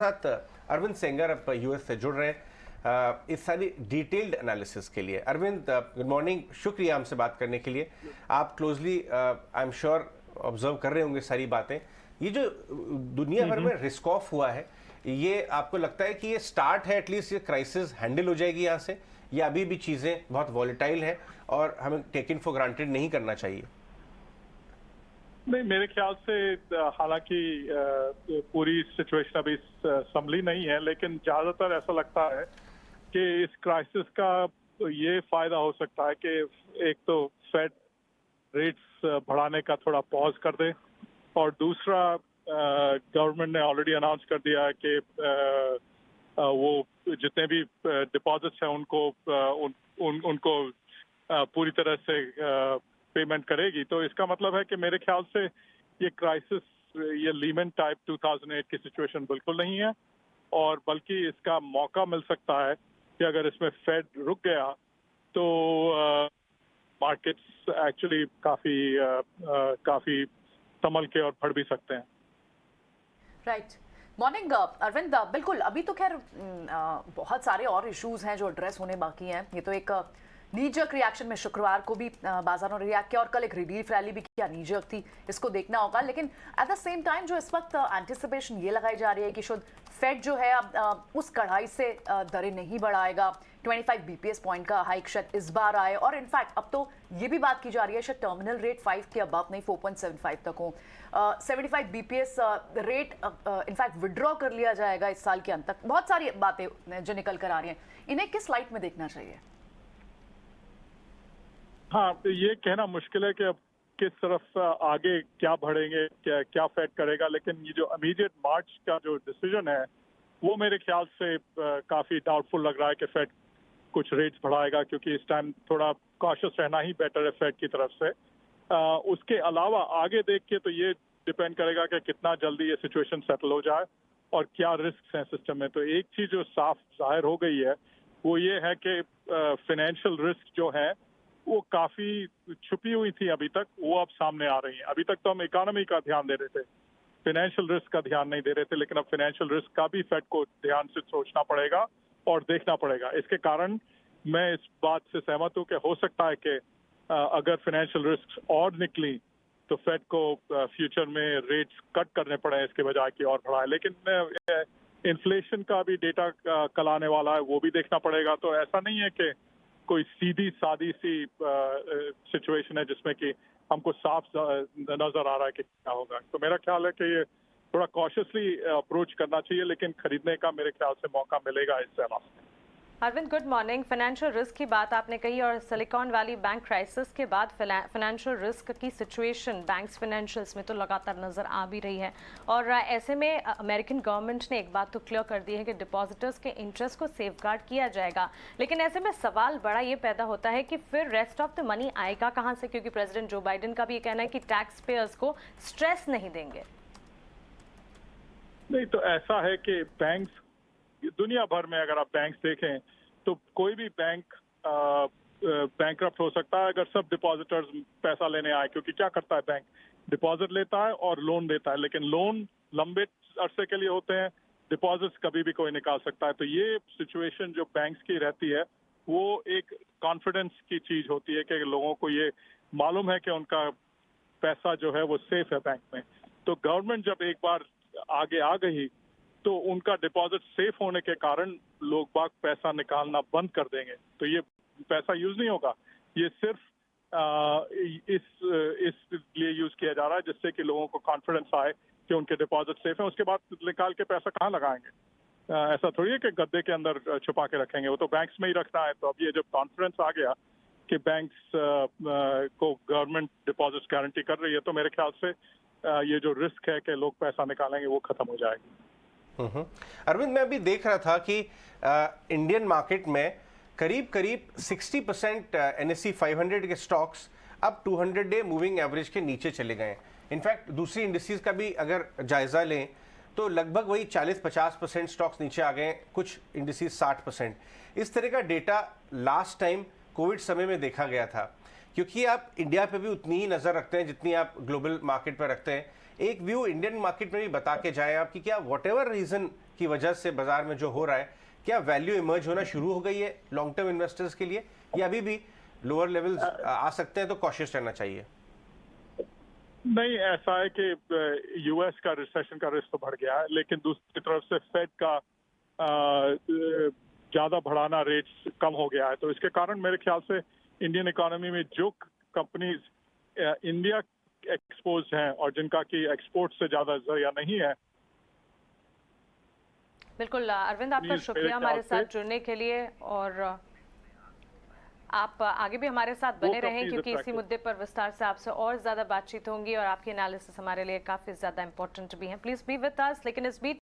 साथ अरविंद सेंगर अब यूएस से जुड़ रहे हैं इस सारी डिटेल्ड एनालिसिस के लिए। अरविंद, गुड मॉर्निंग, शुक्रिया हमसे बात करने के लिए। आप closely I am sure observe कर रहे होंगे सारी बातें। ये जो दुनिया भर में रिस्क ऑफ हुआ है, ये आपको लगता है कि ये स्टार्ट है, एटलीस्ट ये क्राइसिस हैंडल हो जाएगी यहाँ से, या अभी भी चीज़ें बहुत वॉलेटाइल है और हमें टेकन फॉर ग्रांटेड नहीं करना चाहिए? नहीं, मेरे ख्याल से हालांकि पूरी सिचुएशन अभी संभली नहीं है, लेकिन ज्यादातर ऐसा लगता है कि इस क्राइसिस का ये फायदा हो सकता है कि एक तो फेड रेट्स बढ़ाने का थोड़ा पॉज कर दे, और दूसरा गवर्नमेंट ने ऑलरेडी अनाउंस कर दिया है कि वो जितने भी डिपॉजिट्स हैं उनको पूरी तरह से पेमेंट करेगी। तो इसका मतलब है कि मेरे ख्याल से ये क्राइसिस, ये लीमन टाइप 2008 की सिचुएशन बिल्कुल नहीं है, और बल्कि इसका मौका मिल सकता है कि अगर इसमें फेड रुक गया तो मार्केट्स एक्चुअली काफी संभल के और बढ़ भी सकते हैं। राइट। मॉर्निंग अरविंद, बिल्कुल। अभी तो खैर बहुत सारे और इश्यूज हैं जो एड्रेस होने बाकी हैं। ये तो एक नीजक रिएक्शन में शुक्रवार को भी बाजारों ने रिएक्ट किया और कल एक रिलीफ रैली भी किया नीजक थी, इसको देखना होगा। लेकिन एट द सेम टाइम जो इस वक्त एंटिसिपेशन ये लगाई जा रही है कि शुद्ध फेड जो है अब उस कढ़ाई से दरें नहीं बढ़ाएगा, 25 बीपीएस पॉइंट का हाइक शायद इस बार आए, और इनफैक्ट अब तो ये भी बात की जा रही है शायद टर्मिनल रेट 5 के अबव नहीं 4.75 तक हो। 75 बीपीएस रेट इनफैक्ट विड्रॉ कर लिया जाएगा इस साल के अंत तक। बहुत सारी बातें जो निकल कर आ रही हैं, इन्हें किस लाइट में देखना चाहिए? हाँ, तो ये कहना मुश्किल है कि अब किस तरफ आगे क्या बढ़ेंगे, क्या फेड करेगा, लेकिन ये जो इमीडिएट मार्च का जो डिसीजन है वो मेरे ख्याल से काफी डाउटफुल लग रहा है कि फेड कुछ रेट्स बढ़ाएगा, क्योंकि इस टाइम थोड़ा कॉशियस रहना ही बेटर है फेड की तरफ से। उसके अलावा आगे देख के तो ये डिपेंड करेगा कि कितना जल्दी ये सिचुएशन सेटल हो जाए और क्या रिस्क हैं सिस्टम में। तो एक चीज जो साफ जाहिर हो गई है वो ये है कि फाइनेंशियल रिस्क जो है वो काफी छुपी हुई थी अभी तक, वो अब सामने आ रही है। अभी तक तो हम इकोनॉमी का ध्यान दे रहे थे, फाइनेंशियल रिस्क का ध्यान नहीं दे रहे थे, लेकिन अब फाइनेंशियल रिस्क का भी फेड को ध्यान से सोचना पड़ेगा और देखना पड़ेगा। इसके कारण मैं इस बात से सहमत हूँ कि हो सकता है कि अगर फाइनेंशियल रिस्क और निकली तो फेड को फ्यूचर में रेट्स कट करने पड़े इसके बजाय कि और बढ़ाए। लेकिन इन्फ्लेशन का भी डेटा कल आने वाला है, वो भी देखना पड़ेगा। तो ऐसा नहीं है कि कोई सीधी सादी सी सिचुएशन है जिसमें कि हमको साफ नजर आ रहा है कि क्या होगा। तो मेरा ख्याल है कि ये थोड़ा कॉशियसली अप्रोच करना चाहिए, लेकिन खरीदने का मेरे ख्याल से मौका मिलेगा इससे अलावा। Arvind, good morning. Financial risk की बात आपने कही, और सिलिकॉन वैली बैंक क्राइसिस के बाद फाइनेंशियल रिस्क की सिचुएशन बैंक्स फाइनेंशियल्स में तो लगातार नजर आ भी रही है। और ऐसे में अमेरिकन गवर्नमेंट ने एक बात तो क्लियर कर दी है कि डिपॉजिटर्स के इंटरेस्ट को सेफगार्ड किया जाएगा। लेकिन ऐसे में सवाल बड़ा ये पैदा होता है कि फिर रेस्ट ऑफ द मनी आएगा कहाँ से, क्योंकि प्रेसिडेंट जो बाइडेन का भी ये कहना है कि टैक्स पेयर्स को स्ट्रेस नहीं देंगे। नहीं, तो ऐसा है कि बैंक्स दुनिया भर में, अगर आप बैंक्स देखें तो कोई भी बैंक बैंकरप्ट हो सकता है अगर सब डिपॉजिटर्स पैसा लेने आए। क्योंकि क्या करता है बैंक, डिपॉजिट लेता है और लोन देता है, लेकिन लोन लंबे अरसे के लिए होते हैं, डिपॉजिट्स कभी भी कोई निकाल सकता है। तो ये सिचुएशन जो बैंक्स की रहती है वो एक कॉन्फिडेंस की चीज होती है कि लोगों को ये मालूम है कि उनका पैसा जो है वो सेफ है बैंक में। तो गवर्नमेंट जब एक बार आगे आ गई तो उनका डिपॉजिट सेफ होने के कारण लोग बाग पैसा निकालना बंद कर देंगे। तो ये पैसा यूज नहीं होगा, ये सिर्फ इस लिए यूज किया जा रहा है जिससे कि लोगों को कॉन्फिडेंस आए कि उनके डिपॉजिट सेफ है। उसके बाद निकाल के पैसा कहाँ लगाएंगे? ऐसा थोड़ी है कि गद्दे के अंदर छुपा के रखेंगे, वो तो बैंक्स में ही रखना है। तो अब ये जब कॉन्फिडेंस आ गया कि बैंक्स को गवर्नमेंट डिपॉजिट गारंटी कर रही है, तो मेरे ख्याल से ये जो रिस्क है कि लोग पैसा निकालेंगे वो खत्म हो जाएगी। अरविंद, मैं अभी देख रहा था कि इंडियन मार्केट में करीब 60% NSE 500 के स्टॉक्स अब 200 डे मूविंग एवरेज के नीचे चले गए। इनफैक्ट दूसरी इंडिसेस का भी अगर जायजा लें तो लगभग वही 40-50% स्टॉक्स नीचे आ गए, कुछ इंडिसेस 60%। इस तरह का डेटा लास्ट टाइम कोविड समय में देखा गया था। क्योंकि आप इंडिया पे भी उतनी ही नज़र रखते हैं जितनी आप ग्लोबल मार्केट पर रखते हैं, एक व्यू इंडियन मार्केट में भी बता के जाएं आप कि क्या व्हाटएवर रीजन की वजह से बाजार में जो हो रहा है, क्या वैल्यू इमर्ज होना शुरू हो गई है लॉन्ग टर्म इन्वेस्टर्स के लिए, या अभी भी लोअर लेवल्स आ सकते हैं तो कॉशियस रहना चाहिए? नहीं, ऐसा है कि यूएस का रिसेशन का रिस्क तो बढ़ गया है, लेकिन दूसरी तरफ से फेड का ज्यादा बढ़ाना रेट्स कम हो गया है। तो इसके कारण मेरे ख्याल से इंडियन इकोनॉमी में जो कंपनीज इंडिया एक्सपोज हैं और जिनका कि एक्सपोर्ट से ज्यादा जरिया नहीं है। बिल्कुल अरविंद, आपका शुक्रिया हमारे साथ जुड़ने के लिए, और आप आगे भी हमारे साथ बने रहें क्योंकि इसी मुद्दे पर विस्तार से आपसे और ज्यादा बातचीत होंगी और आपकी एनालिसिस हमारे लिए काफी ज्यादा इंपॉर्टेंट भी है। Please be with us. लेकिन इस बीच